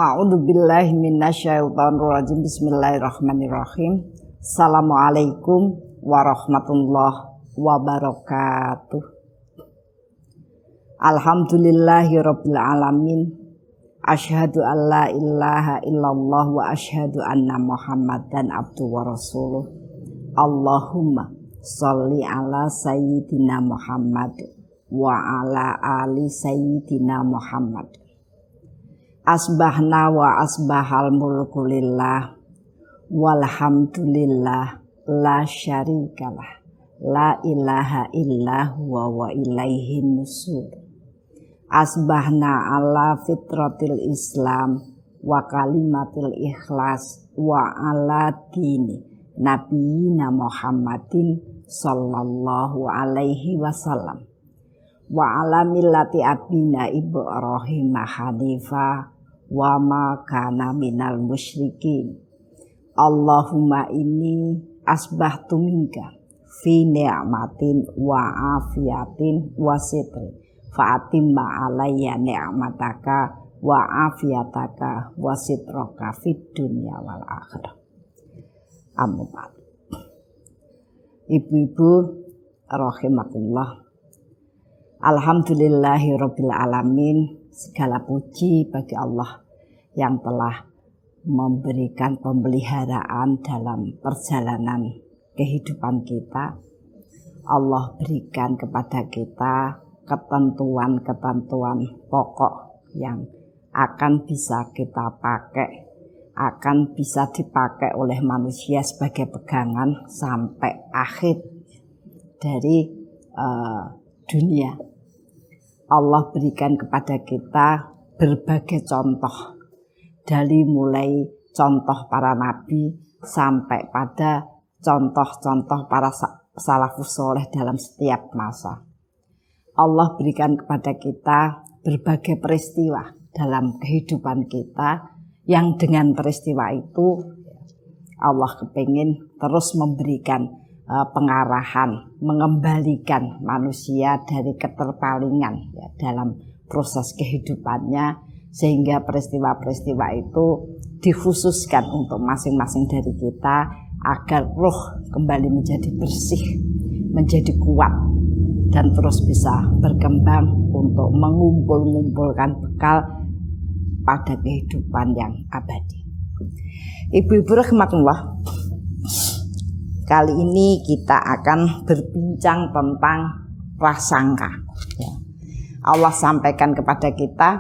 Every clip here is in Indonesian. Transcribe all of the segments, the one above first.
A'udzubillahi minasyaitonirrajim. Bismillahirrahmanirrahim. Assalamualaikum warahmatullahi wabarakatuh. Alhamdulillahirabbil alamin. Asyhadu an la ilaha illallah wa asyhadu anna Muhammadan abduhu wa rasuluh. Allahumma sholli ala sayyidina Muhammad wa ala ali sayyidina Muhammad. Asbahna wa asbahal mulku lillah walhamdulillah la syarikalah la ilaha illa huwa wa ilaihin nusur. Asbahna ala fitratil islam wa kalimatil ikhlas wa ala dini nabiyina Muhammadin sallallahu alaihi wasallam wa ala millati abina Ibrahim hanifa wa ma kana minal musyrikin. Allahumma inni asbahtu minka fi ni'matin wa afiyatin wa sitri fa'atimma alayya ni'mataka wa afiyataka wa sitraka fid dunya wal akhirah. Amma ba'd. Ibu-ibu rahimakumullah, alhamdulillahirabbil alamin. Segala puji bagi Allah yang telah memberikan pemeliharaan dalam perjalanan kehidupan kita. Allah berikan kepada kita ketentuan-ketentuan pokok yang akan bisa kita pakai, akan bisa dipakai oleh manusia sebagai pegangan sampai akhir dari dunia. Allah berikan kepada kita berbagai contoh, dari mulai contoh para nabi sampai pada contoh-contoh para salafus soleh dalam setiap masa. Allah berikan kepada kita berbagai peristiwa dalam kehidupan kita, yang dengan peristiwa itu Allah kepingin terus memberikan pengarahan, mengembalikan manusia dari keterpalingan ya, dalam proses kehidupannya, sehingga peristiwa-peristiwa itu dikhususkan untuk masing-masing dari kita agar roh kembali menjadi bersih, menjadi kuat, dan terus bisa berkembang untuk mengumpulkan bekal pada kehidupan yang abadi. Ibu-ibu rahimakumullah, kali ini kita akan berbincang tentang prasangka. Ya. Allah sampaikan kepada kita,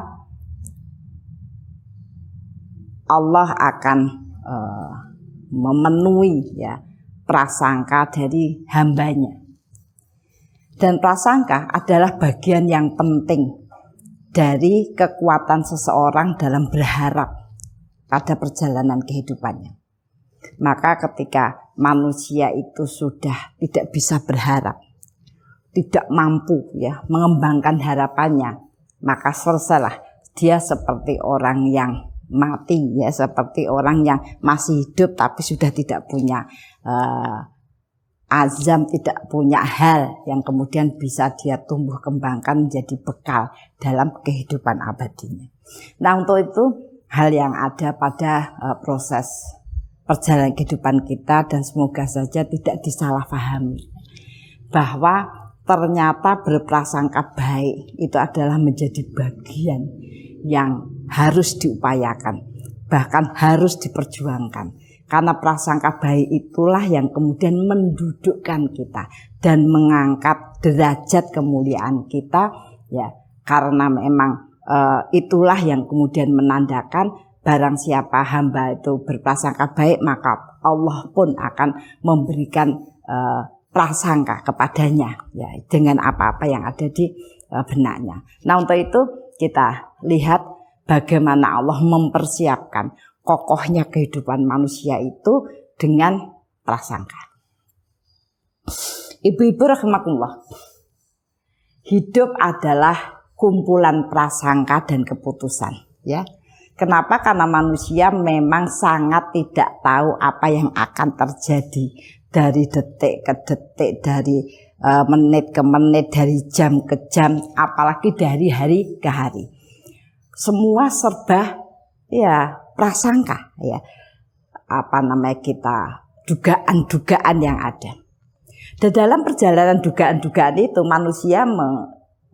Allah akan memenuhi ya prasangka dari hambanya. Dan prasangka adalah bagian yang penting dari kekuatan seseorang dalam berharap pada perjalanan kehidupannya. Maka ketika manusia itu sudah tidak bisa berharap, tidak mampu ya mengembangkan harapannya, maka selesailah dia seperti orang yang mati ya, seperti orang yang masih hidup tapi sudah tidak punya azam, tidak punya hal yang kemudian bisa dia tumbuh kembangkan menjadi bekal dalam kehidupan abadinya. Nah, untuk itu hal yang ada pada proses perjalanan kehidupan kita, dan semoga saja tidak disalahpahami bahwa ternyata berprasangka baik itu adalah menjadi bagian yang harus diupayakan, bahkan harus diperjuangkan, karena prasangka baik itulah yang kemudian mendudukkan kita dan mengangkat derajat kemuliaan kita ya, karena memang itulah yang kemudian menandakan barang siapa hamba itu berprasangka baik, maka Allah pun akan memberikan prasangka kepadanya ya, dengan apa-apa yang ada di benaknya. Nah, untuk itu kita lihat bagaimana Allah mempersiapkan kokohnya kehidupan manusia itu dengan prasangka. Ibu-ibu rahimakumullah, hidup adalah kumpulan prasangka dan keputusan ya. Kenapa? Karena manusia memang sangat tidak tahu apa yang akan terjadi dari detik ke detik, dari menit ke menit, dari jam ke jam, apalagi dari hari ke hari. Semua serba ya prasangka, ya kita dugaan-dugaan yang ada. Dan dalam perjalanan dugaan-dugaan itu manusia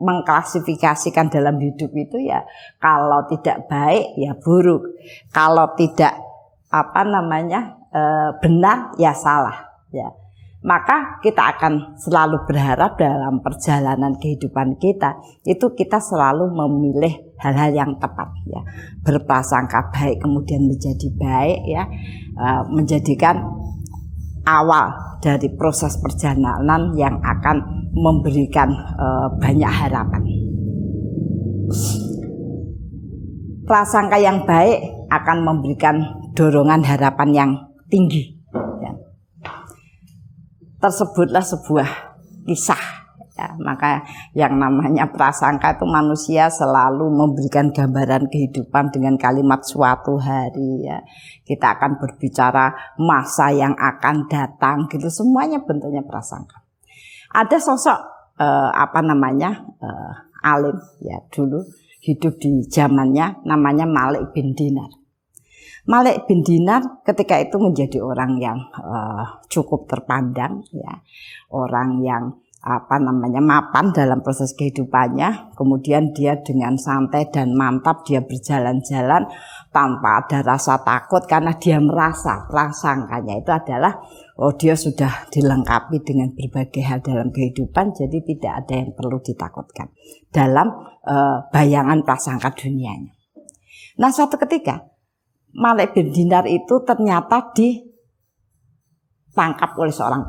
mengklasifikasikan dalam hidup itu ya kalau tidak baik ya buruk, kalau tidak benar ya salah, ya. Maka kita akan selalu berharap dalam perjalanan kehidupan kita itu kita selalu memilih hal-hal yang tepat, ya, berprasangka baik kemudian menjadi baik, ya, menjadikan awal dari proses perjalanan yang akan memberikan banyak harapan. Prasangka yang baik akan memberikan dorongan harapan yang tinggi. Tersebutlah sebuah kisah, ya, maka yang namanya prasangka itu manusia selalu memberikan gambaran kehidupan dengan kalimat suatu hari, ya, kita akan berbicara masa yang akan datang, gitu, semuanya bentuknya prasangka. Ada sosok alim, ya, dulu hidup di zamannya, namanya Malik bin Dinar. Malik bin Dinar ketika itu menjadi orang yang cukup terpandang, ya, orang yang mapan dalam proses kehidupannya. Kemudian dia dengan santai dan mantap dia berjalan-jalan tanpa ada rasa takut karena dia merasa prasangkanya itu adalah dia sudah dilengkapi dengan berbagai hal dalam kehidupan, jadi tidak ada yang perlu ditakutkan dalam bayangan prasangka dunianya. Nah, suatu ketika Malik bin Dinar itu ternyata ditangkap oleh seorang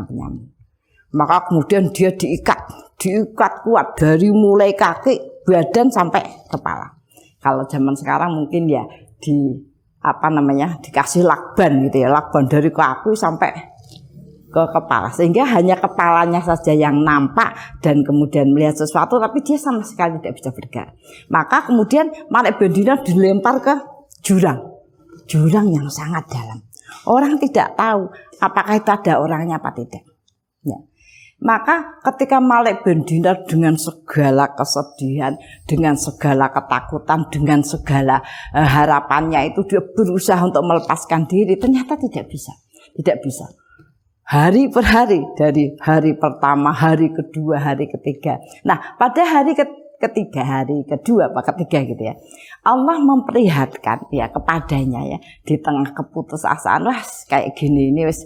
penyamun. Maka kemudian dia diikat kuat dari mulai kaki, badan sampai kepala. Kalau zaman sekarang mungkin ya dikasih lakban gitu, ya, lakban dari kaki sampai ke kepala, sehingga hanya kepalanya saja yang nampak dan kemudian melihat sesuatu, tapi dia sama sekali tidak bisa bergerak. Maka kemudian Malik bin Dinar dilempar ke jurang yang sangat dalam. Orang tidak tahu apakah itu ada orangnya apa tidak. Ya. Maka ketika Malik bin Dinar dengan segala kesedihan, dengan segala ketakutan, dengan segala harapannya itu dia berusaha untuk melepaskan diri, ternyata tidak bisa. Hari per hari, dari hari pertama, hari kedua, hari ketiga. Nah, pada hari ketiga, hari kedua, ketiga gitu ya, Allah memperlihatkan ya kepadanya, ya, di tengah keputusasaan, wah kayak gini ini wis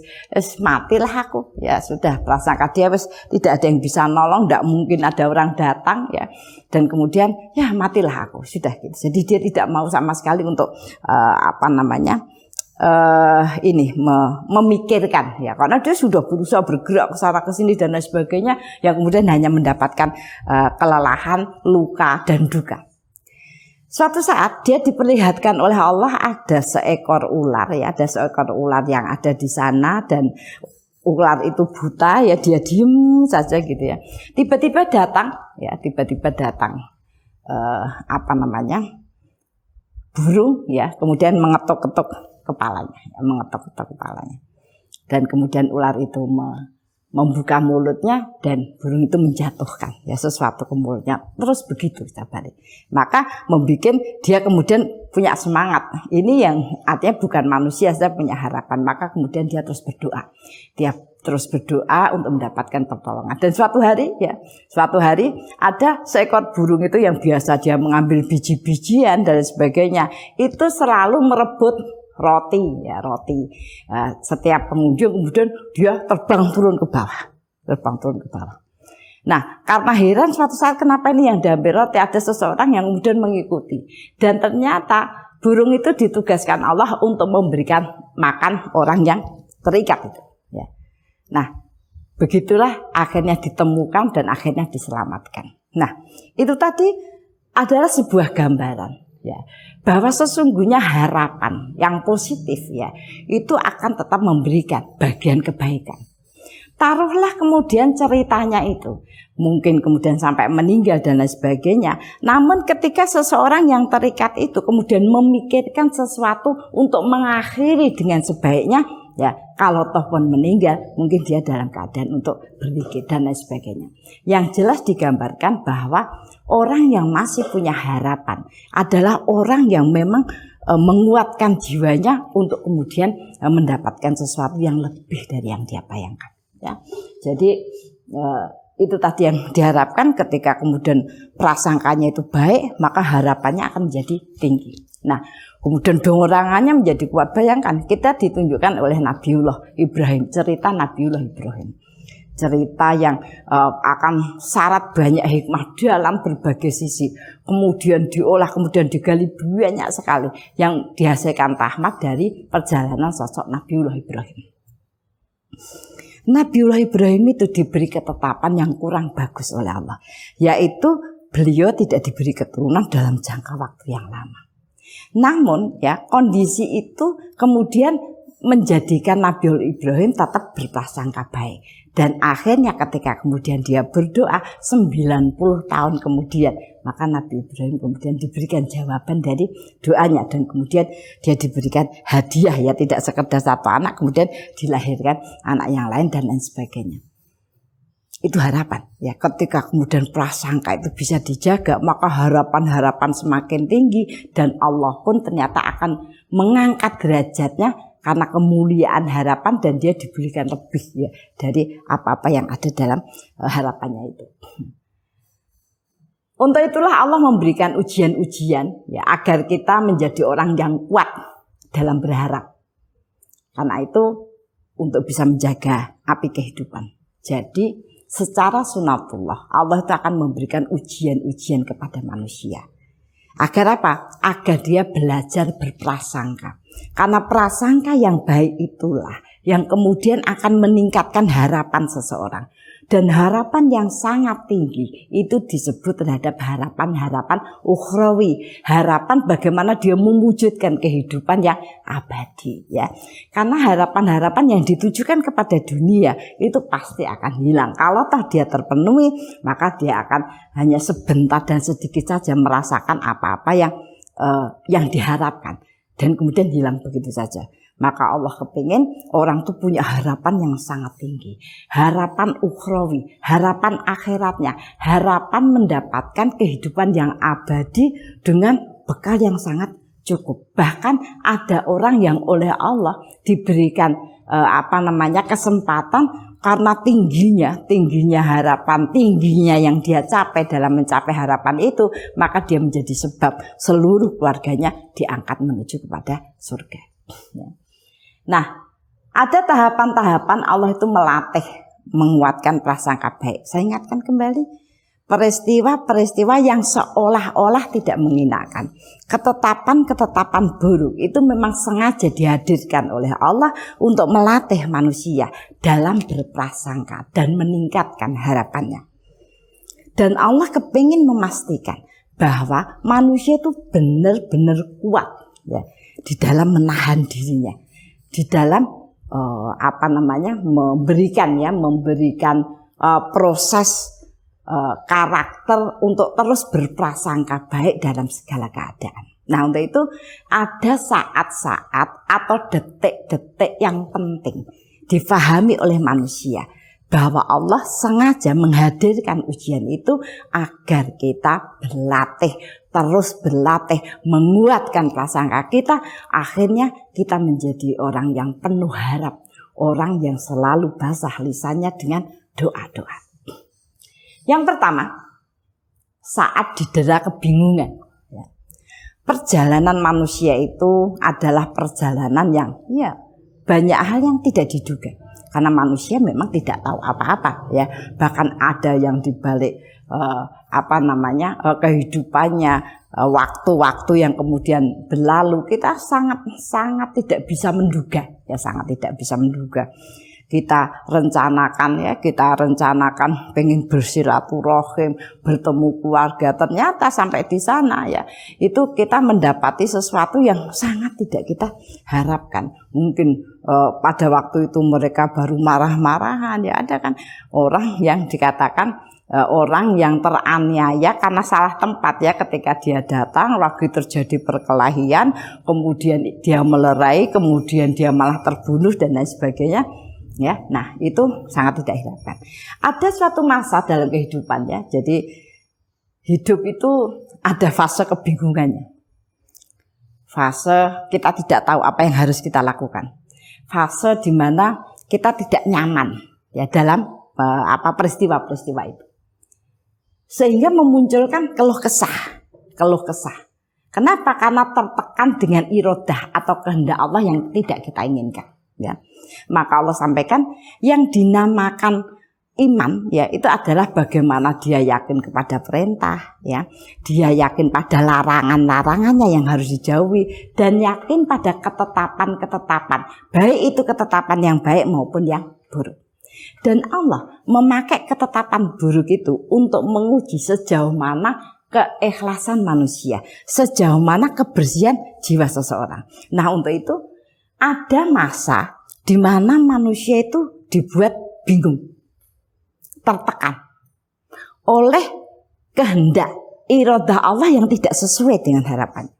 matilah aku, ya sudah, prasangka dia wis tidak ada yang bisa nolong, tidak mungkin ada orang datang, ya, dan kemudian ya matilah aku, sudah gitu. Jadi dia tidak mau sama sekali untuk memikirkan, ya, karena dia sudah berusaha bergerak ke sana ke sini dan lain sebagainya, yang kemudian hanya mendapatkan kelelahan, luka dan duka. Suatu saat dia diperlihatkan oleh Allah ada seekor ular, ya, ada seekor ular yang ada di sana, dan ular itu buta, ya, dia diem saja gitu, ya. Tiba-tiba datang burung, ya, kemudian mengetuk-ketuk kepalanya, dan kemudian ular itu membuka mulutnya dan burung itu menjatuhkan, ya, sesuatu ke mulutnya, terus begitu balik. Maka membuat dia kemudian punya semangat. Ini yang artinya bukan manusia saja punya harapan. Maka kemudian dia terus berdoa. Dia terus berdoa untuk mendapatkan pertolongan. Dan suatu hari ada seekor burung itu yang biasa dia mengambil biji-bijian dan sebagainya, itu selalu merebut roti. Setiap pengunjung kemudian dia terbang turun ke bawah. Nah, karena heran suatu saat kenapa ini yang diambil roti, ada seseorang yang kemudian mengikuti. Dan ternyata burung itu ditugaskan Allah untuk memberikan makan orang yang terikat itu. Ya. Nah, begitulah akhirnya ditemukan dan akhirnya diselamatkan. Nah, itu tadi adalah sebuah gambaran, ya, bahwa sesungguhnya harapan yang positif, ya, itu akan tetap memberikan bagian kebaikan. Taruhlah kemudian ceritanya itu mungkin kemudian sampai meninggal dan lain sebagainya, namun ketika seseorang yang terikat itu kemudian memikirkan sesuatu untuk mengakhiri dengan sebaiknya, Ya, kalau toh pun meninggal, mungkin dia dalam keadaan untuk berzikir dan lain sebagainya. Yang jelas digambarkan bahwa orang yang masih punya harapan adalah orang yang memang menguatkan jiwanya untuk kemudian mendapatkan sesuatu yang lebih dari yang dia bayangkan. Ya, jadi itu tadi yang diharapkan ketika kemudian prasangkanya itu baik, maka harapannya akan menjadi tinggi. Nah, kemudian dorongannya menjadi kuat. Bayangkan kita ditunjukkan oleh Nabiullah Ibrahim, cerita Nabiullah Ibrahim. Cerita yang akan syarat banyak hikmah dalam berbagai sisi. Kemudian diolah, kemudian digali banyak sekali yang dihasilkan rahmat dari perjalanan sosok Nabiullah Ibrahim. Nabiullah Ibrahim itu diberi ketetapan yang kurang bagus oleh Allah, yaitu beliau tidak diberi keturunan dalam jangka waktu yang lama. Namun ya, kondisi itu kemudian menjadikan Nabiullah Ibrahim tetap berprasangka baik. Dan akhirnya ketika kemudian dia berdoa 90 tahun kemudian, maka Nabi Ibrahim kemudian diberikan jawaban dari doanya. Dan kemudian dia diberikan hadiah, ya tidak sekedar satu anak, kemudian dilahirkan anak yang lain dan lain sebagainya. Itu harapan ya, ketika kemudian prasangka itu bisa dijaga, maka harapan-harapan semakin tinggi dan Allah pun ternyata akan mengangkat derajatnya karena kemuliaan harapan dan dia diberikan lebih ya dari apa-apa yang ada dalam harapannya itu. Untuk itulah Allah memberikan ujian-ujian ya agar kita menjadi orang yang kuat dalam berharap. Karena itu untuk bisa menjaga api kehidupan. Jadi secara sunatullah Allah itu akan memberikan ujian-ujian kepada manusia. Agar apa? Agar dia belajar berprasangka. Karena prasangka yang baik itulah yang kemudian akan meningkatkan harapan seseorang. Dan harapan yang sangat tinggi itu disebut terhadap harapan-harapan ukhrawi. Harapan bagaimana dia mewujudkan kehidupan yang abadi ya. Karena harapan-harapan yang ditujukan kepada dunia itu pasti akan hilang. Kalau toh dia terpenuhi, maka dia akan hanya sebentar dan sedikit saja merasakan apa-apa yang diharapkan. Dan kemudian hilang begitu saja. Maka Allah kepingin orang itu punya harapan yang sangat tinggi. Harapan ukhrawi, harapan akhiratnya, harapan mendapatkan kehidupan yang abadi dengan bekal yang sangat cukup. Bahkan ada orang yang oleh Allah diberikan kesempatan karena tingginya harapan, tingginya yang dia capai dalam mencapai harapan itu, maka dia menjadi sebab seluruh keluarganya diangkat menuju kepada surga. Ya. Nah, ada tahapan-tahapan Allah itu melatih, menguatkan prasangka baik. Saya ingatkan kembali peristiwa-peristiwa yang seolah-olah tidak mengenakan. Ketetapan-ketetapan buruk itu memang sengaja dihadirkan oleh Allah untuk melatih manusia dalam berprasangka dan meningkatkan harapannya. Dan Allah kepingin memastikan bahwa manusia itu benar-benar kuat ya, di dalam menahan dirinya. Di dalam memberikan proses karakter untuk terus berprasangka baik dalam segala keadaan. Nah, untuk itu ada saat-saat atau detik-detik yang penting difahami oleh manusia bahwa Allah sengaja menghadirkan ujian itu agar kita terus berlatih, menguatkan prasangka kita. Akhirnya kita menjadi orang yang penuh harap, orang yang selalu basah lisannya dengan doa-doa. Yang pertama, saat didera kebingungan. Perjalanan manusia itu adalah perjalanan yang banyak hal yang tidak diduga. Karena manusia memang tidak tahu apa-apa ya. Bahkan ada yang dibalik kehidupannya, waktu-waktu yang kemudian berlalu, kita sangat tidak bisa menduga ya, sangat tidak bisa menduga. Kita rencanakan pengen bersilaturahim, bertemu keluarga, ternyata sampai di sana ya itu kita mendapati sesuatu yang sangat tidak kita harapkan. Mungkin pada waktu itu mereka baru marah-marahan ya, ada kan orang yang dikatakan orang yang teraniaya karena salah tempat ya, ketika dia datang lagi terjadi perkelahian, kemudian dia melerai, kemudian dia malah terbunuh dan lain sebagainya ya. Nah, itu sangat tidak diharapkan. Ada suatu masa dalam kehidupan ya. Jadi hidup itu ada fase kebingungannya. Fase kita tidak tahu apa yang harus kita lakukan. Fase di mana kita tidak nyaman ya dalam peristiwa-peristiwa itu. Sehingga memunculkan keluh kesah. Kenapa? Karena tertekan dengan irodah atau kehendak Allah yang tidak kita inginkan. Ya. Maka Allah sampaikan yang dinamakan iman ya itu adalah bagaimana dia yakin kepada perintah ya, dia yakin pada larangan-larangannya yang harus dijauhi, dan yakin pada ketetapan-ketetapan, baik itu ketetapan yang baik maupun yang buruk. Dan Allah memakai ketetapan buruk itu untuk menguji sejauh mana keikhlasan manusia, sejauh mana kebersihan jiwa seseorang. Nah, untuk itu ada masa di mana manusia itu dibuat bingung, tertekan oleh kehendak iradah Allah yang tidak sesuai dengan harapan.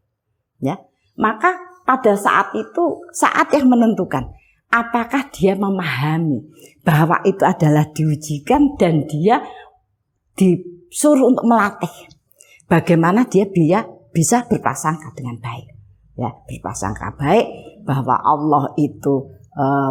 Ya, maka pada saat itu saat yang menentukan apakah dia memahami bahwa itu adalah diujikan dan dia disuruh untuk melatih bagaimana dia bisa berprasangka dengan baik. Ya, berprasangka baik bahwa Allah itu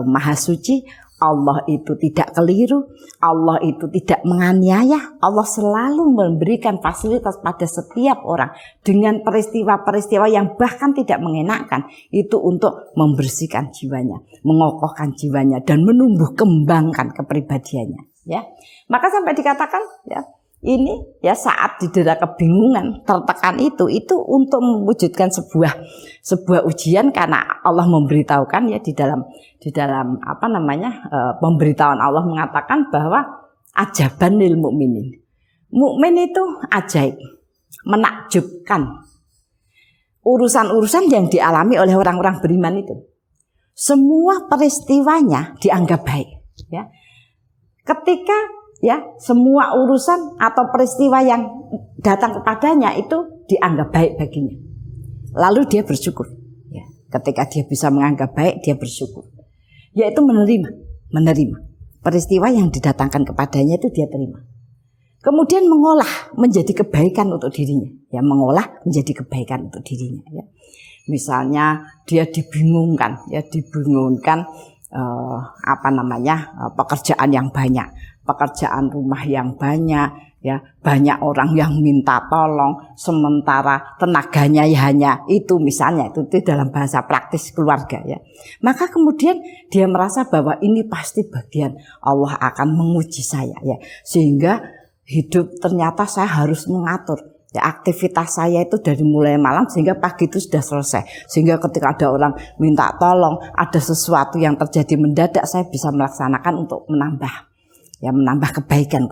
Maha Suci, Allah itu tidak keliru, Allah itu tidak menganiaya, Allah selalu memberikan fasilitas pada setiap orang dengan peristiwa-peristiwa yang bahkan tidak mengenakan, itu untuk membersihkan jiwanya, mengokohkan jiwanya dan menumbuh kembangkan kepribadiannya. Ya, maka sampai dikatakan ya ini ya saat didera kebingungan, tertekan itu untuk mewujudkan sebuah ujian, karena Allah memberitahukan ya di dalam pemberitahuan Allah mengatakan bahwa ajaban lil mukminin. Mukmin itu ajaib, menakjubkan urusan-urusan yang dialami oleh orang-orang beriman itu. Semua peristiwanya dianggap baik ya. Ketika ya semua urusan atau peristiwa yang datang kepadanya itu dianggap baik baginya, lalu dia bersyukur ya. Ketika dia bisa menganggap baik, dia bersyukur, yaitu menerima peristiwa yang didatangkan kepadanya, itu dia terima, kemudian mengolah menjadi kebaikan untuk dirinya ya, mengolah menjadi kebaikan untuk dirinya ya. Misalnya dia dibingungkan pekerjaan yang banyak, pekerjaan rumah yang banyak ya, banyak orang yang minta tolong, sementara tenaganya ya hanya itu, misalnya itu dalam bahasa praktis keluarga ya. Maka kemudian dia merasa bahwa ini pasti bagian Allah akan menguji saya ya, sehingga hidup ternyata saya harus mengatur ya, aktivitas saya itu dari mulai malam sehingga pagi itu sudah selesai, sehingga ketika ada orang minta tolong, ada sesuatu yang terjadi mendadak, saya bisa melaksanakan untuk menambah kebaikan.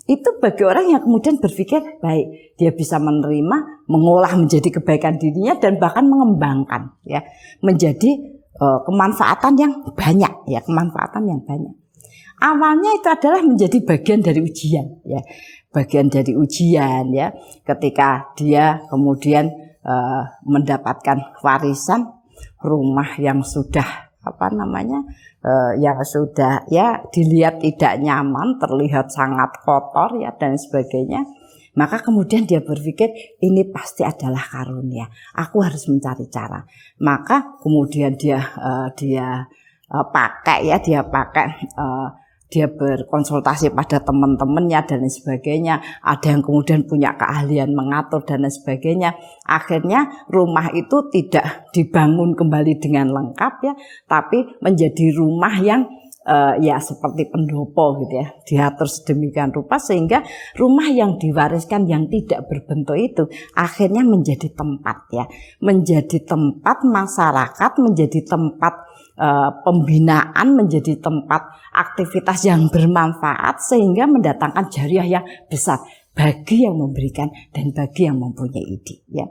Itu bagi orang yang kemudian berpikir baik, dia bisa menerima, mengolah menjadi kebaikan dirinya, dan bahkan mengembangkan ya menjadi kemanfaatan yang banyak. Awalnya itu adalah menjadi bagian dari ujian ya, ketika dia kemudian mendapatkan warisan rumah yang sudah yang sudah ya dilihat tidak nyaman, terlihat sangat kotor ya dan sebagainya. Maka kemudian dia berpikir ini pasti adalah karunia, aku harus mencari cara. Maka kemudian dia berkonsultasi pada teman-temannya dan lain sebagainya. Ada yang kemudian punya keahlian mengatur dan lain sebagainya. Akhirnya rumah itu tidak dibangun kembali dengan lengkap ya, tapi menjadi rumah yang ya seperti pendopo gitu ya, diatur sedemikian rupa sehingga rumah yang diwariskan yang tidak berbentuk itu akhirnya menjadi tempat ya, menjadi tempat masyarakat, menjadi tempat pembinaan, menjadi tempat aktivitas yang bermanfaat sehingga mendatangkan jariah yang besar bagi yang memberikan dan bagi yang mempunyai ide ya.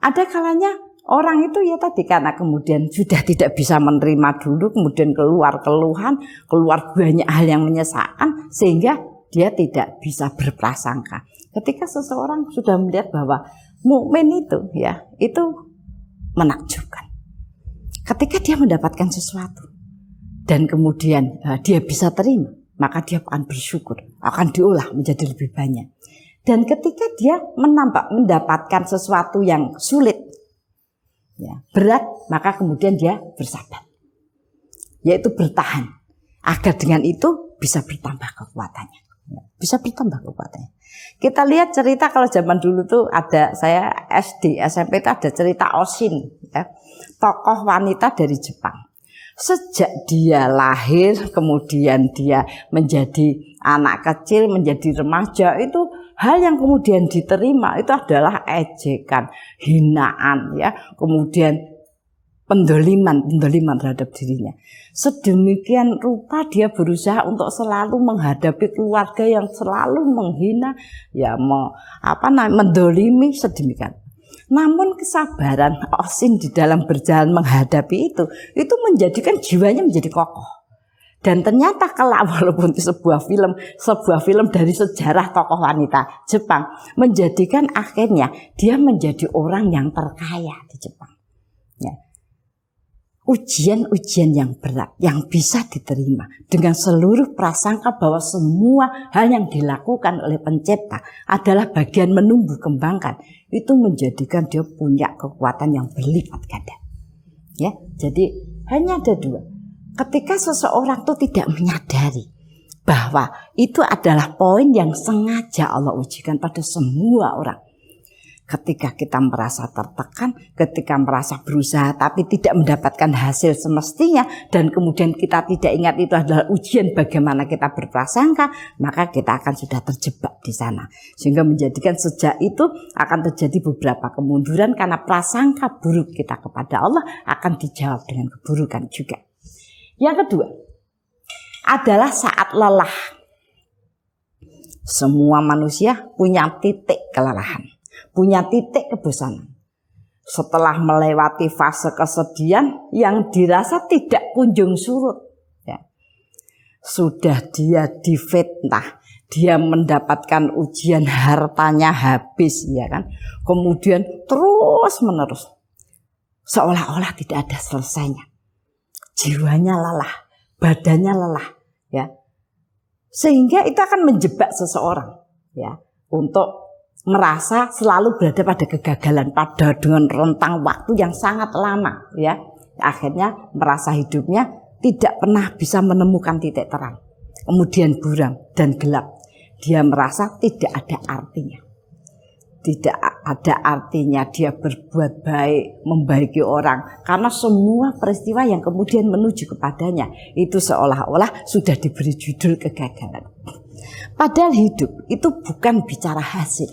Ada kalanya orang itu ya tadi karena kemudian sudah tidak bisa menerima dulu, kemudian keluar keluhan, keluar banyak hal yang menyesakkan sehingga dia tidak bisa berprasangka. Ketika seseorang sudah melihat bahwa mukmin itu ya, itu menakjubkan. Ketika dia mendapatkan sesuatu dan kemudian dia bisa terima, maka dia akan bersyukur, akan diolah menjadi lebih banyak. Dan ketika dia mendapatkan sesuatu yang sulit, ya, berat, maka kemudian dia bersabar, yaitu bertahan, agar dengan itu bisa bertambah kekuatannya. Bisa bertambah kekuatannya. Kita lihat cerita kalau zaman dulu tuh ada, saya SD, SMP itu ada cerita Oshin, ya, tokoh wanita dari Jepang. Sejak dia lahir, kemudian dia menjadi anak kecil, menjadi remaja, itu hal yang kemudian diterima itu adalah ejekan, hinaan, ya, kemudian pendoliman terhadap dirinya. Sedemikian rupa dia berusaha untuk selalu menghadapi keluarga yang selalu menghina, ya, mendolimi sedemikian. Namun kesabaran Oshin di dalam berjalan menghadapi itu menjadikan jiwanya menjadi kokoh. Dan ternyata kelak, walaupun itu sebuah film dari sejarah tokoh wanita Jepang, menjadikan akhirnya dia menjadi orang yang terkaya di Jepang. Ya. Ujian-ujian yang berat yang bisa diterima dengan seluruh prasangka bahwa semua hal yang dilakukan oleh pencipta adalah bagian menumbuh kembangkan, itu menjadikan dia punya kekuatan yang berlipat ganda. Ya, jadi hanya ada dua. Ketika seseorang itu tidak menyadari bahwa itu adalah poin yang sengaja Allah ujikan pada semua orang. Ketika kita merasa tertekan, ketika merasa berusaha tapi tidak mendapatkan hasil semestinya, dan kemudian kita tidak ingat itu adalah ujian bagaimana kita berprasangka, maka kita akan sudah terjebak di sana. Sehingga menjadikan sejak itu akan terjadi beberapa kemunduran karena prasangka buruk kita kepada Allah akan dijawab dengan keburukan juga. Yang kedua adalah saat lelah. Semua manusia punya titik kelelahan, punya titik kebosanan. Setelah melewati fase kesedihan yang dirasa tidak kunjung surut, ya, sudah dia difitnah, dia mendapatkan ujian, hartanya habis, ya kan, kemudian terus menerus, seolah-olah tidak ada selesainya. Jiwanya lelah, badannya lelah, ya, sehingga itu akan menjebak seseorang, ya, untuk merasa selalu berada pada kegagalan, pada dengan rentang waktu yang sangat lama, ya, akhirnya merasa hidupnya tidak pernah bisa menemukan titik terang, kemudian buram dan gelap. Dia merasa tidak ada artinya. Tidak ada artinya dia berbuat baik, membaiki orang, karena semua peristiwa yang kemudian menuju kepadanya itu seolah-olah sudah diberi judul kegagalan. Padahal hidup itu bukan bicara hasil.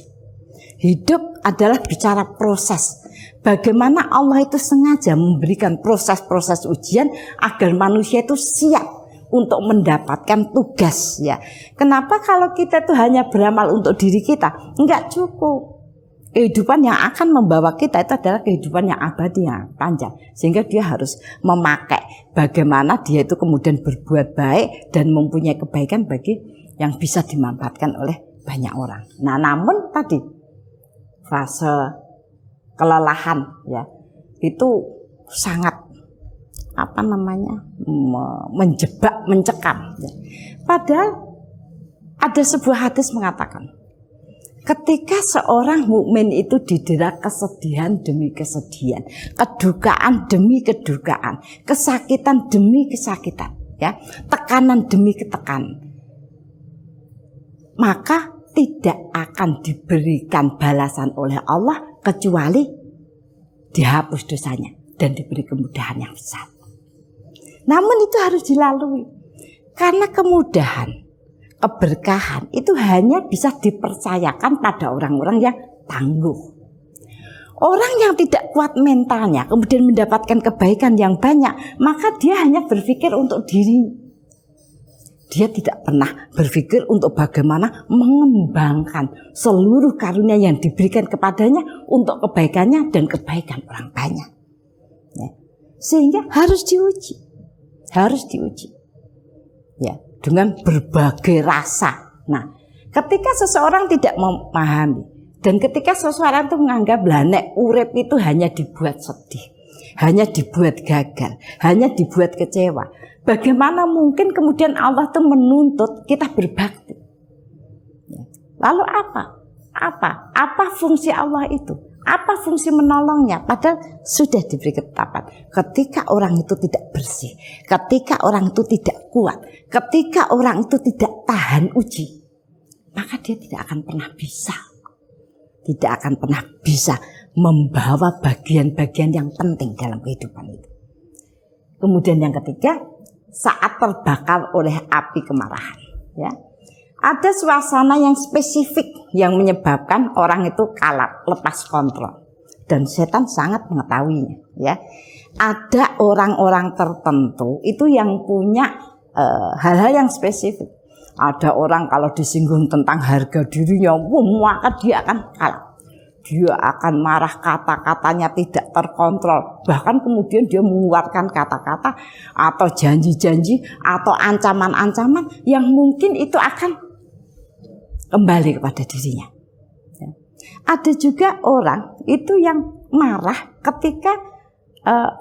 Hidup adalah bicara proses. Bagaimana Allah itu sengaja memberikan proses-proses ujian agar manusia itu siap untuk mendapatkan tugas, ya. Kenapa kalau kita itu hanya beramal untuk diri kita? Enggak cukup. Kehidupan yang akan membawa kita itu adalah kehidupan yang abadi, yang panjang. Sehingga dia harus memakai bagaimana dia itu kemudian berbuat baik dan mempunyai kebaikan bagi yang bisa dimanfaatkan oleh banyak orang. Nah, namun tadi fase kelelahan, ya, itu sangat menjebak, mencekam, ya. Padahal ada sebuah hadis mengatakan, ketika seorang mukmin itu didera kesedihan demi kesedihan, kedukaan demi kedukaan, kesakitan demi kesakitan, ya, tekanan demi ketekanan, maka tidak akan diberikan balasan oleh Allah kecuali dihapus dosanya dan diberi kemudahan yang besar. Namun itu harus dilalui, karena kemudahan, keberkahan itu hanya bisa dipercayakan pada orang-orang yang tangguh. Orang yang tidak kuat mentalnya kemudian mendapatkan kebaikan yang banyak, maka dia hanya berpikir untuk diri. Dia tidak pernah berpikir untuk bagaimana mengembangkan seluruh karunia yang diberikan kepadanya untuk kebaikannya dan kebaikan orang banyak, ya. Sehingga harus diuji, ya, dengan berbagai rasa. Nah, ketika seseorang tidak memahami dan ketika seseorang itu menganggap nek urip itu hanya dibuat sedih, hanya dibuat gagal, hanya dibuat kecewa, bagaimana mungkin kemudian Allah itu menuntut kita berbakti? Lalu apa? Apa fungsi Allah itu? Apa fungsi menolongnya? Padahal sudah diberi ketetapan. Ketika orang itu tidak bersih, ketika orang itu tidak kuat, ketika orang itu tidak tahan uji, maka dia tidak akan pernah bisa membawa bagian-bagian yang penting dalam kehidupan itu. Kemudian yang ketiga, saat terbakar oleh api kemarahan, ya. Ada suasana yang spesifik yang menyebabkan orang itu kalap, lepas kontrol. Dan setan sangat mengetahuinya, ya. Ada orang-orang tertentu itu yang punya hal-hal yang spesifik. Ada orang kalau disinggung tentang harga dirinya, maka dia akan kalah. Dia akan marah, kata-katanya tidak terkontrol. Bahkan kemudian dia mengeluarkan kata-kata atau janji-janji atau ancaman-ancaman yang mungkin itu akan kembali kepada dirinya. Ada juga orang itu yang marah ketika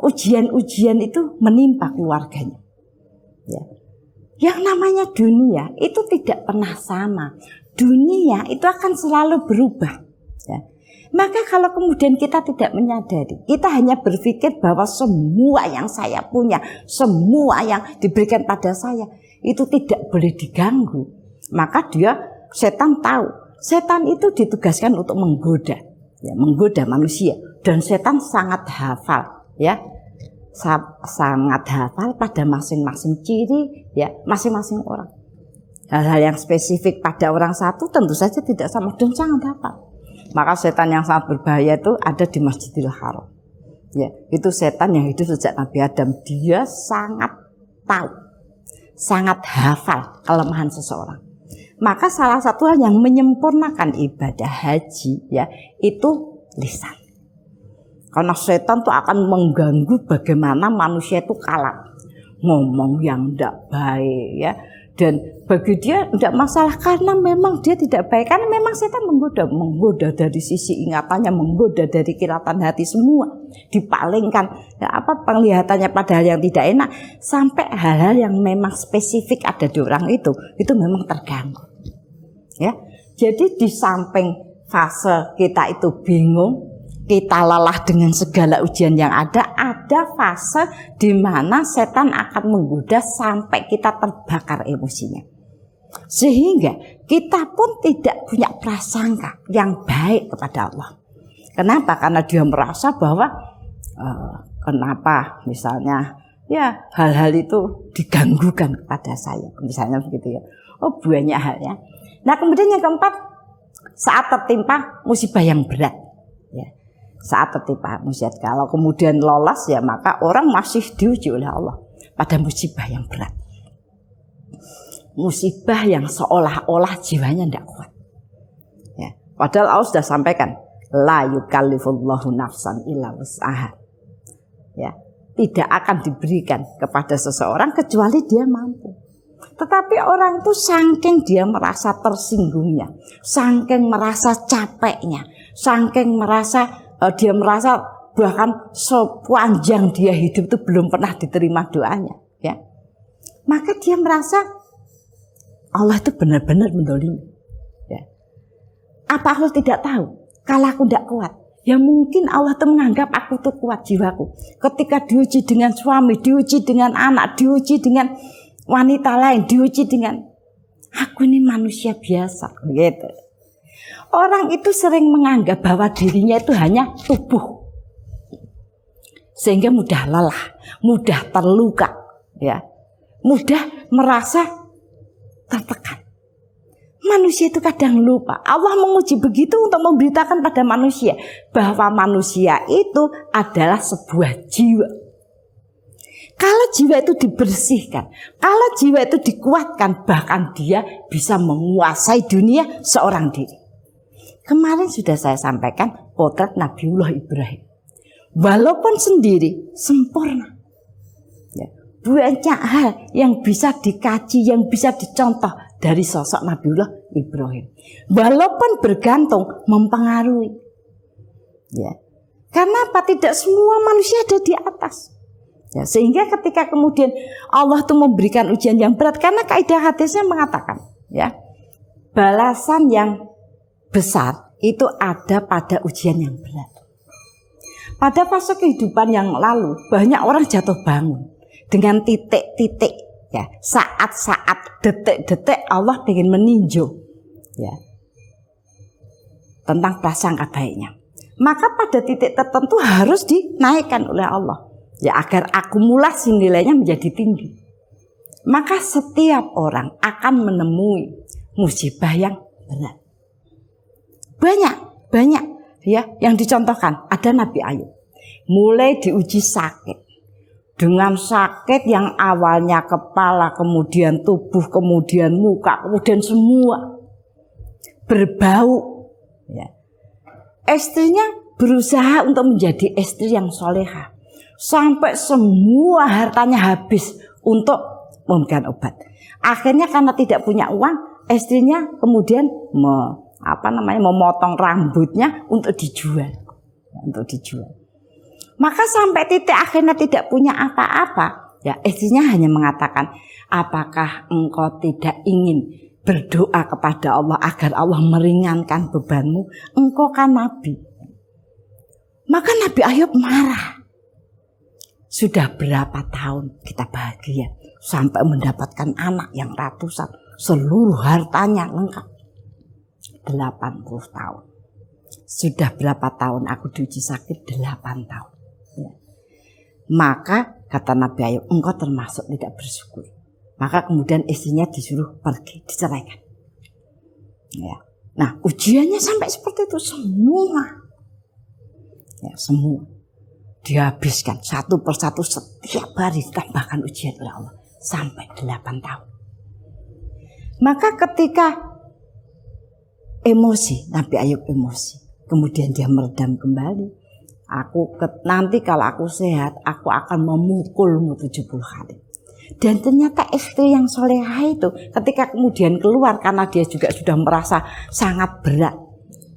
ujian-ujian itu menimpa keluarganya. Ya. Yang namanya dunia itu tidak pernah sama. Dunia itu akan selalu berubah. Ya. Maka kalau kemudian kita tidak menyadari, kita hanya berpikir bahwa semua yang saya punya, semua yang diberikan pada saya itu tidak boleh diganggu. Maka setan tahu, setan itu ditugaskan untuk menggoda, ya, menggoda manusia. Dan setan sangat hafal, ya. Sangat hafal pada masing-masing ciri, ya, masing-masing orang. Hal-hal yang spesifik pada orang satu tentu saja tidak sama dan sangat hafal. Maka setan yang sangat berbahaya itu ada di Masjidil Haram. Ya, itu setan yang hidup sejak Nabi Adam. Dia sangat tahu, sangat hafal kelemahan seseorang. Maka salah satu hal yang menyempurnakan ibadah haji, ya, itu lisan. Karena setan itu akan mengganggu bagaimana manusia itu kalap, ngomong yang tidak baik, ya. Dan bagi dia tidak masalah karena memang dia tidak baik, karena memang setan menggoda dari sisi ingatannya, menggoda dari kilatan hati, semua dipalingkan, ya, penglihatannya pada hal yang tidak enak, sampai hal-hal yang memang spesifik ada di orang itu memang terganggu, ya. Jadi di samping fase kita itu bingung, kita lelah dengan segala ujian yang ada fase di mana setan akan menggoda sampai kita terbakar emosinya. Sehingga kita pun tidak punya prasangka yang baik kepada Allah. Kenapa? Karena dia merasa bahwa kenapa misalnya ya hal-hal itu diganggukan kepada saya. Misalnya begitu, ya. Oh, banyak halnya. Nah, kemudian yang keempat, saat tertimpa musibah yang berat, ya. Saat tertimpa musibah, kalau kemudian lolos, ya maka orang masih diuji oleh Allah pada musibah yang berat, musibah yang seolah-olah jiwanya tidak kuat, ya. Padahal Allah sudah sampaikan, la yukallifullahu nafsan illa wus'aha, ya, tidak akan diberikan kepada seseorang kecuali dia mampu. Tetapi orang itu saking dia merasa tersinggungnya, saking merasa capeknya, saking merasa dia merasa bahkan sepanjang dia hidup itu belum pernah diterima doanya, ya. Maka dia merasa Allah itu benar-benar mendolimi, ya. Apa Allah tidak tahu kalau aku tidak kuat? Ya mungkin Allah itu menganggap aku tuh kuat jiwaku. Ketika diuji dengan suami, diuji dengan anak, diuji dengan wanita lain, diuji dengan aku ini manusia biasa, gitu. Orang itu sering menganggap bahwa dirinya itu hanya tubuh, sehingga mudah lelah, mudah terluka, ya, mudah merasa tertekan. Manusia itu kadang lupa. Allah menguji begitu untuk memberitakan pada manusia bahwa manusia itu adalah sebuah jiwa. Kalau jiwa itu dibersihkan, kalau jiwa itu dikuatkan, bahkan dia bisa menguasai dunia seorang diri. Kemarin sudah saya sampaikan potret Nabiullah Ibrahim. Walaupun sendiri sempurna, ya, banyak hal yang bisa dikaji, yang bisa dicontoh dari sosok Nabiullah Ibrahim. Walaupun bergantung mempengaruhi. Ya. Karena apa? Tidak semua manusia ada di atas. Ya, sehingga ketika kemudian Allah itu memberikan ujian yang berat, karena kaidah hadisnya mengatakan, ya, balasan yang besar itu ada pada ujian yang berat. Pada fase kehidupan yang lalu banyak orang jatuh bangun dengan titik-titik, ya, saat-saat, detik-detik Allah ingin meninjau, ya, tentang prasangka baiknya. Maka pada titik tertentu harus dinaikkan oleh Allah, ya, agar akumulasi nilainya menjadi tinggi. Maka setiap orang akan menemui musibah yang berat. Banyak ya yang dicontohkan. Ada Nabi Ayub, mulai diuji sakit. Dengan sakit yang awalnya kepala, kemudian tubuh, kemudian muka, kemudian semua berbau, ya. Istrinya berusaha untuk menjadi istri yang soleha, sampai semua hartanya habis untuk memberikan obat. Akhirnya karena tidak punya uang, istrinya kemudian memotong rambutnya untuk dijual. Maka sampai titik akhirnya tidak punya apa-apa, ya, istrinya hanya mengatakan, apakah engkau tidak ingin berdoa kepada Allah agar Allah meringankan bebanmu? Engkau kan nabi. Maka Nabi Ayub marah. Sudah berapa tahun kita bahagia sampai mendapatkan anak yang ratusan, seluruh hartanya lengkap. 80 tahun. Sudah berapa tahun aku diuji sakit? 8 tahun. Ya. Maka kata Nabi Ayub, engkau termasuk tidak bersyukur. Maka kemudian istrinya disuruh pergi, diceraikan. Ya. Nah, ujiannya sampai seperti itu semua. Ya, semua dihabiskan satu persatu, setiap hari ditambahkan ujian oleh Allah sampai 8 tahun. Maka ketika emosi, Nabi Ayub emosi, kemudian dia meredam kembali. Nanti kalau aku sehat, aku akan memukulmu 70 kali. Dan ternyata istri yang solehah itu ketika kemudian keluar, karena dia juga sudah merasa sangat berat,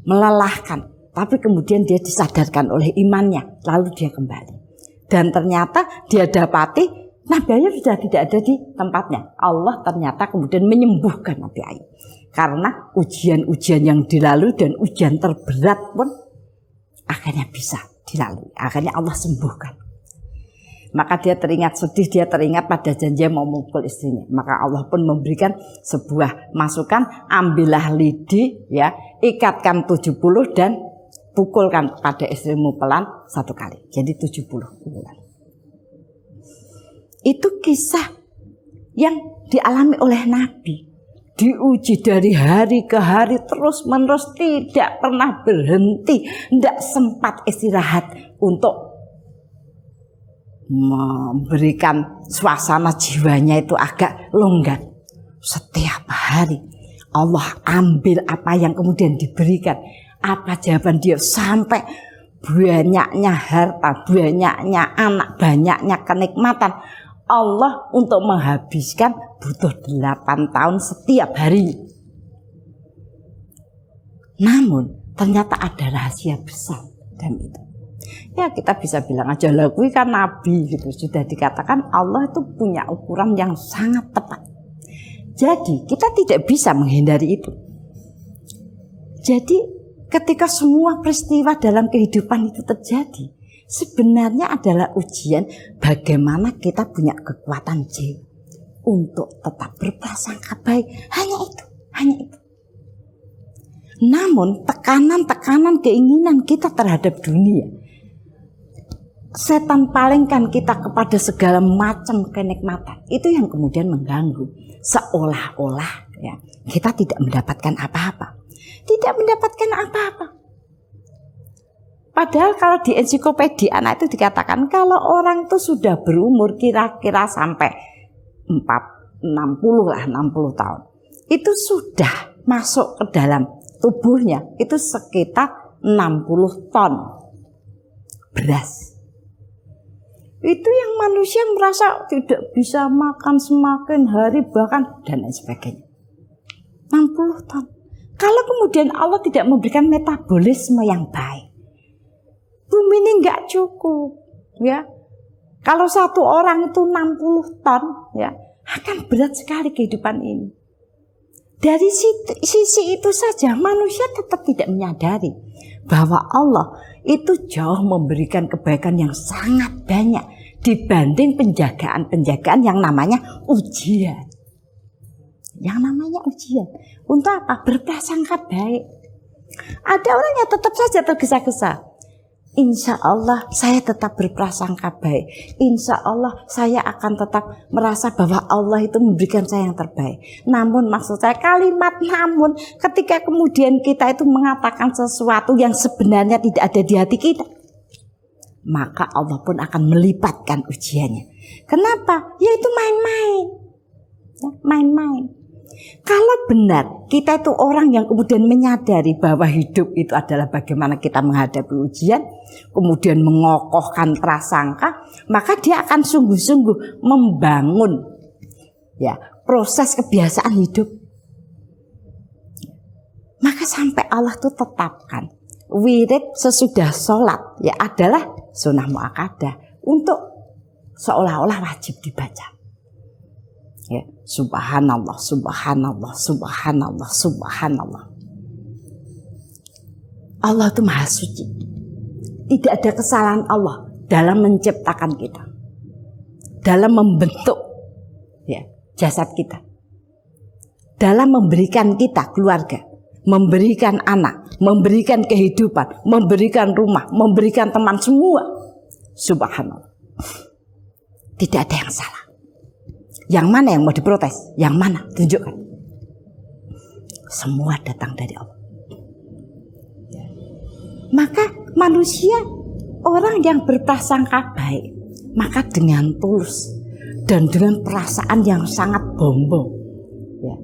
melelahkan, tapi kemudian dia disadarkan oleh imannya, lalu dia kembali. Dan ternyata dia dapati Nabi Ayub sudah tidak ada di tempatnya. Allah ternyata kemudian menyembuhkan Nabi Ayub. Karena ujian-ujian yang dilalui dan ujian terberat pun akhirnya bisa dilalui. Akhirnya Allah sembuhkan. Maka dia teringat sedih, dia teringat pada janji mau memukul istrinya. Maka Allah pun memberikan sebuah masukan, ambillah lidi, ya, ikatkan 70 dan pukulkan pada istrimu pelan 1 kali. Jadi 70 pukulan. Itu kisah yang dialami oleh Nabi. Diuji dari hari ke hari, terus menerus, tidak pernah berhenti, tidak sempat istirahat untuk memberikan suasana jiwanya itu agak longgar. Setiap hari Allah ambil apa yang kemudian diberikan, apa jawaban dia, sampai banyaknya harta, banyaknya anak, banyaknya kenikmatan. Allah untuk menghabiskan butuh 8 tahun setiap hari. Namun ternyata ada rahasia besar dalam itu. Ya, kita bisa bilang aja lah, gue kan nabi gitu. Sudah dikatakan Allah itu punya ukuran yang sangat tepat. Jadi kita tidak bisa menghindari itu. Jadi ketika semua peristiwa dalam kehidupan itu terjadi, sebenarnya adalah ujian bagaimana kita punya kekuatan jiwa untuk tetap berprasangka baik. Hanya itu. Namun tekanan-tekanan keinginan kita terhadap dunia, setan palingkan kita kepada segala macam kenikmatan. Itu yang kemudian mengganggu. Seolah-olah, ya, kita tidak mendapatkan apa-apa. Padahal kalau di ensiklopedia anak itu dikatakan kalau orang itu sudah berumur kira-kira sampai 60 tahun, itu sudah masuk ke dalam tubuhnya itu sekitar 60 ton beras. Itu yang manusia merasa tidak bisa makan semakin hari bahkan dan lain sebagainya. 60 ton. Kalau kemudian Allah tidak memberikan metabolisme yang baik, bumi ini nggak cukup, ya. Kalau satu orang itu 60 ton, ya, akan berat sekali kehidupan ini. Dari sisi itu saja manusia tetap tidak menyadari bahwa Allah itu jauh memberikan kebaikan yang sangat banyak dibanding penjagaan yang namanya ujian. Yang namanya ujian. Untuk apa? Berprasangka baik. Ada orang yang tetap saja tergesa-gesa. Insya Allah saya tetap berprasangka baik. Insya Allah saya akan tetap merasa bahwa Allah itu memberikan saya yang terbaik. Namun maksud saya kalimat namun ketika kemudian kita itu mengatakan sesuatu yang sebenarnya tidak ada di hati kita, maka Allah pun akan melipatkan ujiannya. Kenapa? Yaitu main-main. Ya, main-main. Kalau benar kita itu orang yang kemudian menyadari bahwa hidup itu adalah bagaimana kita menghadapi ujian, kemudian mengokohkan prasangka, maka dia akan sungguh-sungguh membangun ya proses kebiasaan hidup. Maka sampai Allah itu tetapkan wirid sesudah sholat ya adalah sunnah muakkadah untuk seolah-olah wajib dibaca. Ya, subhanallah, subhanallah, subhanallah, subhanallah. Allah itu maha suci. Tidak ada kesalahan Allah dalam menciptakan kita, dalam membentuk ya, jasad kita, dalam memberikan kita keluarga, memberikan anak, memberikan kehidupan, memberikan rumah, memberikan teman, semua. Subhanallah. Tidak ada yang salah. Yang mana yang mau diprotes? Yang mana? Tunjukkan. Semua datang dari Allah. Maka manusia, orang yang berprasangka baik, maka dengan tulus dan dengan perasaan yang sangat bombong, ya,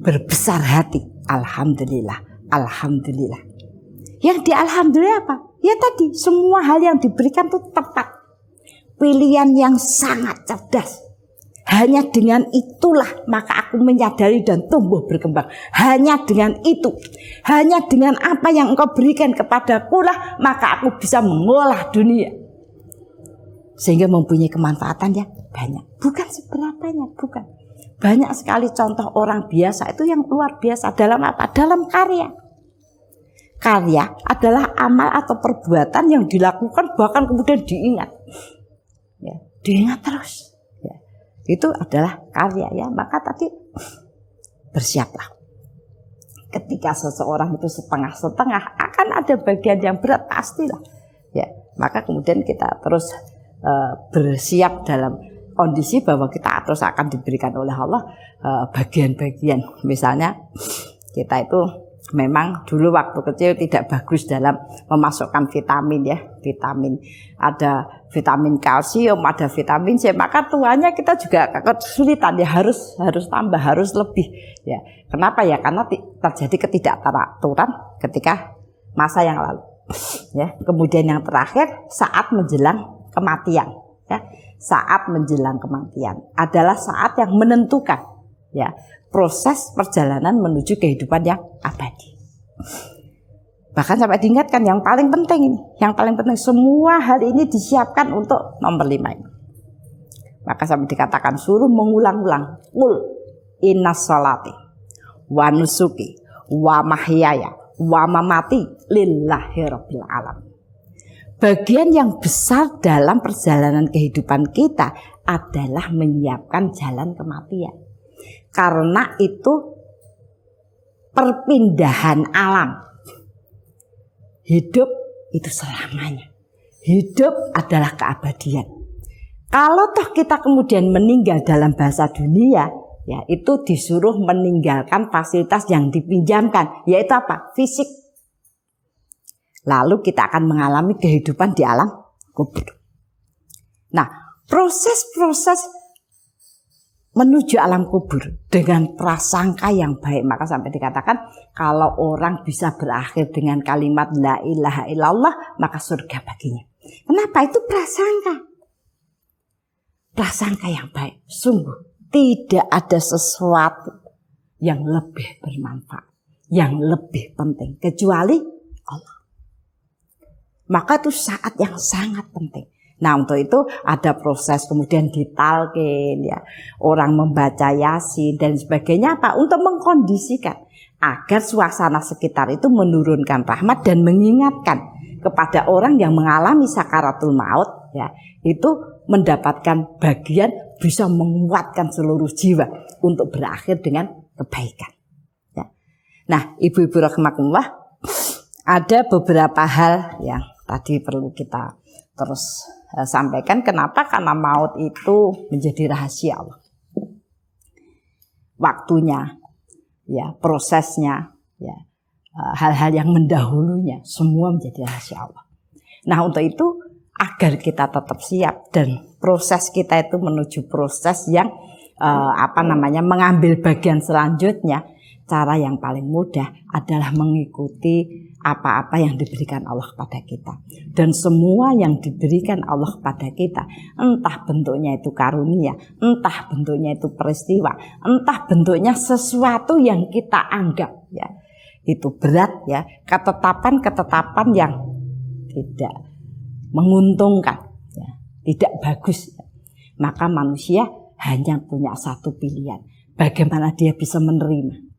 berbesar hati, alhamdulillah, alhamdulillah. Yang di alhamdulillah apa? Ya tadi, semua hal yang diberikan itu tepat. Pilihan yang sangat cerdas. Hanya dengan itulah maka aku menyadari dan tumbuh berkembang. Hanya dengan itu, hanya dengan apa yang engkau berikan kepadaku lah maka aku bisa mengolah dunia sehingga mempunyai kemanfaatan yang banyak. Bukan seberapanya, bukan. Banyak sekali contoh orang biasa itu yang luar biasa dalam apa? Dalam karya. Karya adalah amal atau perbuatan yang dilakukan bahkan kemudian diingat, ya, diingat terus. Itu adalah karya ya. Maka tadi bersiaplah. Ketika seseorang itu setengah-setengah akan ada bagian yang berat pastilah. Ya, maka kemudian kita terus bersiap dalam kondisi bahwa kita terus akan diberikan oleh Allah bagian-bagian. Misalnya kita itu memang dulu waktu kecil tidak bagus dalam memasukkan vitamin ya, vitamin ada vitamin kalsium, ada vitamin C, maka tuanya kita juga kesulitan ya, harus tambah, harus lebih ya. Kenapa ya? Karena terjadi ketidakteraturan ketika masa yang lalu ya. Kemudian yang terakhir saat menjelang kematian ya. Saat menjelang kematian adalah saat yang menentukan ya proses perjalanan menuju kehidupan yang abadi. Bahkan sampai diingatkan yang paling penting ini, yang paling penting semua hal ini disiapkan untuk nomor 5 ini. Maka sampai dikatakan suruh mengulang-ulang, qul innas sholati wa nusuki wa mahyaya wa mamati lillahi rabbil alamin. Bagian yang besar dalam perjalanan kehidupan kita adalah menyiapkan jalan kematian. Karena itu perpindahan alam. Hidup itu selamanya. Hidup adalah keabadian. Kalau toh kita kemudian meninggal dalam bahasa dunia, ya itu disuruh meninggalkan fasilitas yang dipinjamkan, yaitu apa? Fisik. Lalu kita akan mengalami kehidupan di alam kubur. Nah, proses-proses menuju alam kubur dengan prasangka yang baik, maka sampai dikatakan kalau orang bisa berakhir dengan kalimat la ilaha illallah maka surga baginya. Kenapa? Itu prasangka. Prasangka yang baik. Sungguh tidak ada sesuatu yang lebih bermanfaat, yang lebih penting kecuali Allah. Maka itu saat yang sangat penting. Nah, untuk itu ada proses kemudian ditalkin ya, orang membaca Yasin dan sebagainya apa? Untuk mengkondisikan agar suasana sekitar itu menurunkan rahmat dan mengingatkan kepada orang yang mengalami sakaratul maut ya, itu mendapatkan bagian bisa menguatkan seluruh jiwa untuk berakhir dengan kebaikan. Ya. Nah, ibu-ibu rahimakumullah, ada beberapa hal yang tadi perlu kita terus sampaikan. Kenapa? Karena maut itu menjadi rahasia Allah. Waktunya, ya, prosesnya, ya, hal-hal yang mendahulunya semua menjadi rahasia Allah. Nah, untuk itu agar kita tetap siap dan proses kita itu menuju proses yang mengambil bagian selanjutnya, cara yang paling mudah adalah mengikuti apa-apa yang diberikan Allah kepada kita. Dan semua yang diberikan Allah kepada kita, entah bentuknya itu karunia, entah bentuknya itu peristiwa, entah bentuknya sesuatu yang kita anggap ya itu berat ya, ketetapan yang tidak menguntungkan ya, tidak bagus ya. Maka manusia hanya punya satu pilihan, bagaimana dia bisa menerima.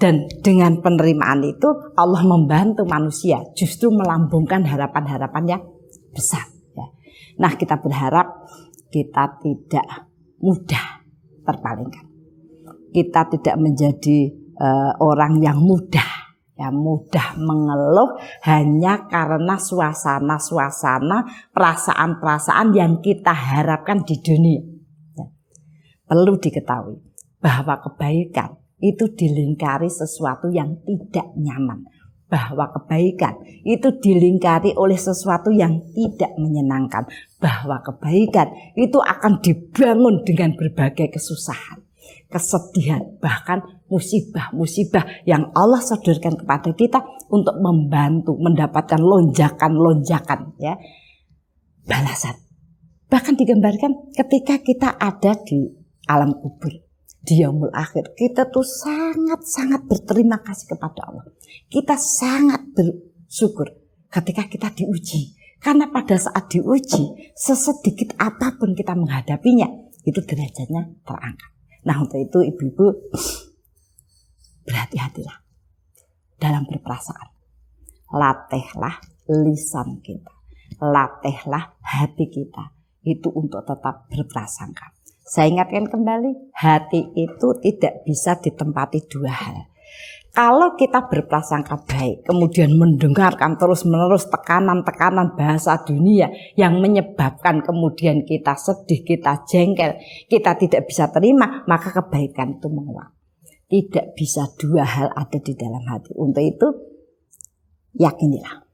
Dan dengan penerimaan itu Allah membantu manusia justru melambungkan harapan-harapan yang besar ya. Nah, kita berharap kita tidak mudah terpalingkan. Kita tidak menjadi orang yang mudah mengeluh hanya karena suasana-suasana, perasaan-perasaan yang kita harapkan di dunia ya. Perlu diketahui bahwa kebaikan itu dilingkari sesuatu yang tidak nyaman, bahwa kebaikan itu dilingkari oleh sesuatu yang tidak menyenangkan, bahwa kebaikan itu akan dibangun dengan berbagai kesusahan, kesedihan, bahkan musibah-musibah yang Allah sodorkan kepada kita untuk membantu mendapatkan lonjakan-lonjakan ya, balasan. Bahkan digambarkan ketika kita ada di alam kubur, di yaumul akhir, kita tuh sangat-sangat berterima kasih kepada Allah. Kita sangat bersyukur ketika kita diuji. Karena pada saat diuji, sesedikit apapun kita menghadapinya, itu derajatnya terangkat. Nah, untuk itu ibu-ibu, berhati-hatilah dalam berperasaan. Latihlah lisan kita, latihlah hati kita, itu untuk tetap berprasangka. Saya ingatkan kembali, hati itu tidak bisa ditempati dua hal. Kalau kita berprasangka baik, kemudian mendengarkan terus-menerus tekanan-tekanan bahasa dunia yang menyebabkan kemudian kita sedih, kita jengkel, kita tidak bisa terima, maka kebaikan itu menguap. Tidak bisa dua hal ada di dalam hati. Untuk itu, yakinilah,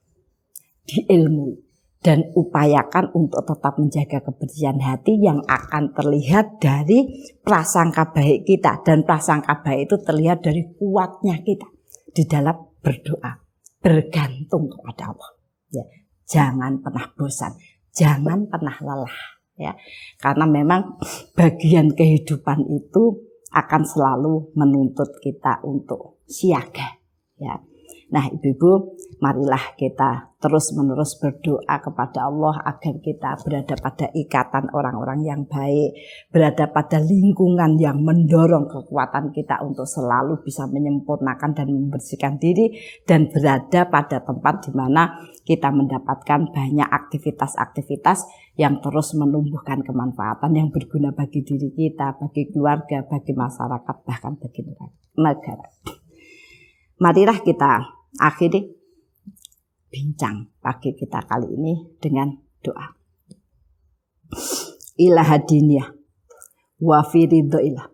diilmui, dan upayakan untuk tetap menjaga kebersihan hati yang akan terlihat dari prasangka baik kita. Dan prasangka baik itu terlihat dari kuatnya kita di dalam berdoa, bergantung kepada Allah. Ya, jangan pernah bosan, jangan pernah lelah. Ya, karena memang bagian kehidupan itu akan selalu menuntut kita untuk siaga. Ya. Nah, ibu-ibu, marilah kita terus-menerus berdoa kepada Allah agar kita berada pada ikatan orang-orang yang baik, berada pada lingkungan yang mendorong kekuatan kita untuk selalu bisa menyempurnakan dan membersihkan diri, dan berada pada tempat di mana kita mendapatkan banyak aktivitas-aktivitas yang terus menumbuhkan kemanfaatan yang berguna bagi diri kita, bagi keluarga, bagi masyarakat, bahkan bagi negara. Marilah kita akhiri bincang pagi kita kali ini dengan doa. Ilahadiniyah wa firidhoilah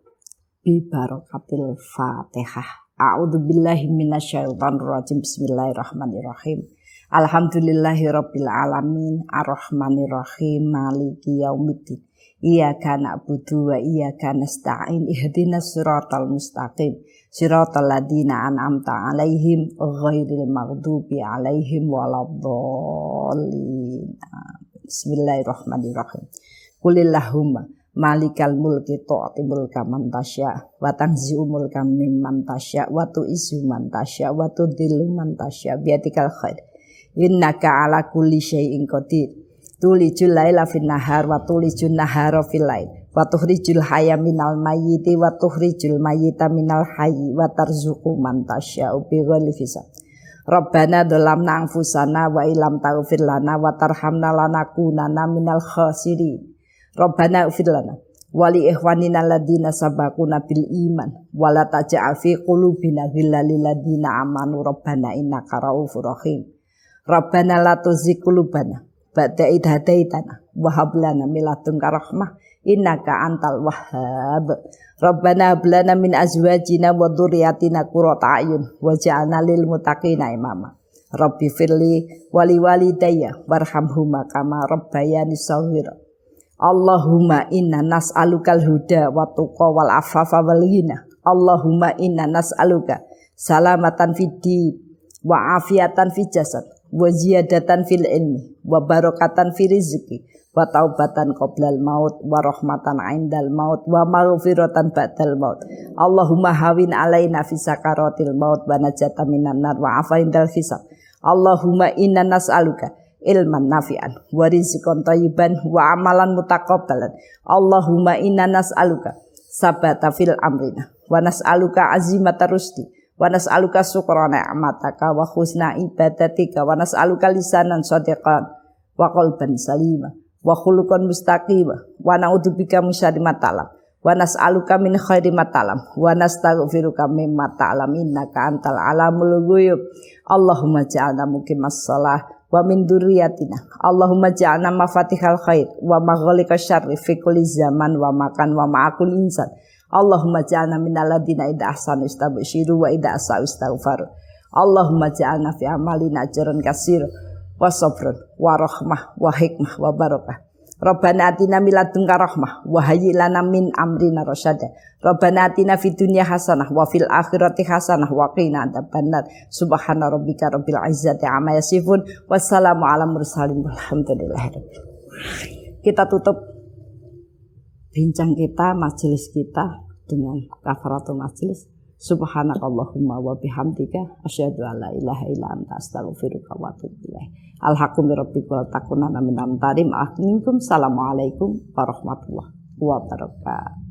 bi barakatil Fatihah. A'udzubillahi minasyaitonirrajim. Bismillahirrahmanirrahim. Alhamdulillahirabbil alamin arrahmanirrahim maliki yaumiddin. Iyyaka na'budu wa iyyaka nasta'in ihdinas siratal mustaqim siratal ladzina an'amta 'alaihim ghairil maghdubi 'alaihim waladdallin. Bismillahirrahmanirrahim. Qulillahumma Malikal mulki tu'ti mulka man tasya wa tanzi'u mulka mimman tasya wa tu'izzu man tasya wa tudhillu man tasya biyatikal khair innaka ala kulli syai'in qadir tulijul laila fin nahar wa tulijun nahara fil lail wa tukhrijul hayya minal mayyiti wa tukhrijul mayyita minal hayyi wa tarzuqu man tasya bighairi hisab Rabbana dhalamna anfusana wa illam taghfir lana wa tarhamna lanakunanna minal khasirin Rabbana ighfir lana wa li ikhwanina alladziina sabaquna bil iman wa la taj'al fi qulubina ghillan lil ladziina amanu rabbana innaka ra'ufur rahim Rabbana la tuzigh qulubana ba'da idh hadaitana wa hab lana min ladunka rahmah innaka antal wahhab Rabbana hab lana min azwajina wa dzurriyyatina qurrata a'yun waj'alna lil muttaqina imama Rabbi firli wa li walidayya warhamhuma kama rabbayani shaghira Allahumma inna nas'alukal huda wa tuqa wal afafa wal ghina Allahumma inna nas'aluka salamatan fid din wa afiatan fil jasad wa ziyadatan fil ilmi wa barakatan fil rizqi wa taubatan qoblal maut wa rahmatan indal maut wa maghfiratan ba'dal maut Allahumma hawin alaina fi sakaratil maut wa najatan minan nar wa afa indal hisab Allahumma inna nas'aluka ilman nafi'an wa rizqan thayyiban wa amalan mutaqabbalan Allahumma inna nas'aluka sabata fil amrina wa nas'aluka azimata rusdi wa nas'aluka syukra ni'mataka wa husna ibadatika wa nas'aluka lisanan shadiqan wa qalban salima wa khuluqan mustaqima wa na'udzubika min syarri ma ta'lam wa nas'aluka min khairi ma ta'lam wa nastaghfiruka mimma ta'lam innaka antal alamul ghuyub Allahumma ja'alna muqimas shalah wa min dzurriyyatina Allahumma ja'alna mafatihal khair wa maghliqash syarri fi kulli zaman wa makan wa ma'akul insan Allahumma ja'alna minal ladzina idza ahsanu istabshiru wa idza asa'u istaghfaru Allahumma ja'alna fi amalina ajran katsira wa sabrun wa rahmah wa hikmah wa barakah Rabbana atina min ladunka rahmah wa hayyi lana min amrina rasyada Rabbana atina fid dunya hasanah wa fil akhirati hasanah wa qina adzabannar subhana rabbika rabbil izzati amma yasifun wassalamu ala mursalin walhamdulillahirabbil alamin. Kita tutup bincang kita, majelis kita dengan kafaratul majelis. Subhanakallahumma wa bihamdika asyhadu an la ilaha illa anta astaghfiruka wa atubu ilaik. Alhaqqu min rabbika wa takunana minal mumtarin. Assalamualaikum warahmatullahi wabarakatuh.